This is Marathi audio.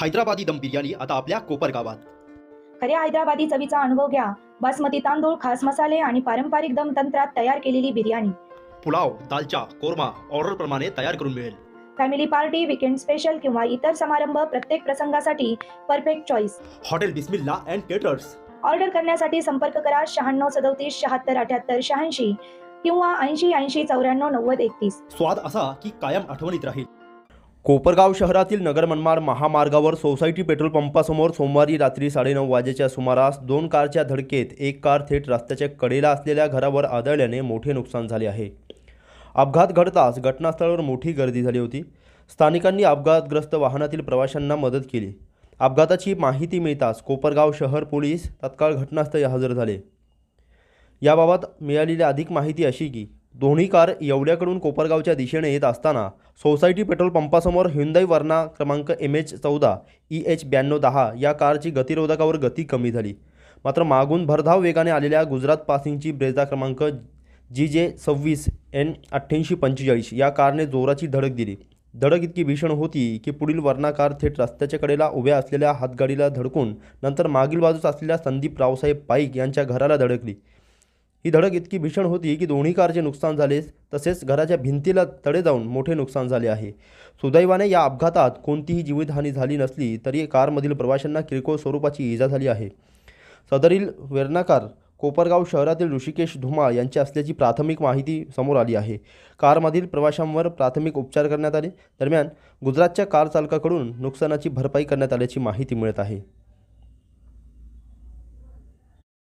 हैदराबादी दम बिर्याणी आता आपल्या कोपरगावात. खऱ्या हैदराबादी चवीचा अनुभव घ्या. बासमती तांदूळ, खास मसाले आणि पारंपरिक दम तंत्रात तयार केलेली बिर्याणी. पुलाव, दालचा, कोरमा ऑर्डरप्रमाणे तयार करून मिळेल. फॅमिली पार्टी, वीकेंड स्पेशल किंवा इतर समारंभ, प्रत्येक प्रसंगासाठी perfect choice. Hotel Bismillah and caterers. Order करण्यासाठी संपर्क करा 96 37 76 78 86 किंवा 80 80 94 90 31. स्वाद असा की कायम आठवणीत राहील. कोपरगाव शहरातील नगर मनमाड महामार्गावर सोसायटी पेट्रोल पंपासमोर सोमवारी रात्री 9:30 वाजेच्या सुमारास 2 कारच्या धडकेत एक कार थेट रस्त्याच्या कडेला असलेल्या घरावर आदळल्याने मोठे नुकसान झाले आहे. अपघात घडताच घटनास्थळावर मोठी गर्दी झाली होती. स्थानिकांनी अपघातग्रस्त वाहनातील प्रवाशांना मदत केली. अपघाताची माहिती मिळताच कोपरगाव शहर पोलीस तत्काळ घटनास्थळी हजर झाले. याबाबत मिळालेली अधिक माहिती अशी की दोन्ही कार येवल्याकडून कोपरगावच्या दिशेने येत असताना सोसायटी पेट्रोल पंपासमोर ह्युंदाई वर्ना क्रमांक MH14 EH 9210 या कारची गतिरोधकावर गती कमी झाली. मात्र मागून भरधाव वेगाने आलेल्या गुजरात पासिंगची ब्रेझा क्रमांक GJ 26 N 8845 या कारने जोराची धडक दिली. धडक इतकी भीषण होती की पुढील वर्ना कार थेट रस्त्याच्या कडेला उभ्या असलेल्या हातगाडीला धडकून नंतर मागील बाजूस असलेल्या संदीप रावसाहेब पाईक यांच्या घराला धडकली. ही धडक इतकी भीषण होती की दोन्ही कारचे नुकसान झाले, तसेच घराच्या भिंतीला तडे जाऊन मोठे नुकसान झाले आहे. सुदैवाने या अपघातात कोणतीही जीवितहानी झाली नसली तरी कारमधील प्रवाशांना किरकोळ स्वरूपाची इजा झाली आहे. सदरील वेर्ना कार कोपरगाव शहरातील ऋषिकेश धुमाळ यांची असल्याची प्राथमिक माहिती समोर आली आहे. कारमधील प्रवाशांवर प्राथमिक उपचार करण्यात आले. दरम्यान गुजरातच्या कार चालकाकडून नुकसानाची भरपाई करण्यात आल्याची माहिती मिळत आहे.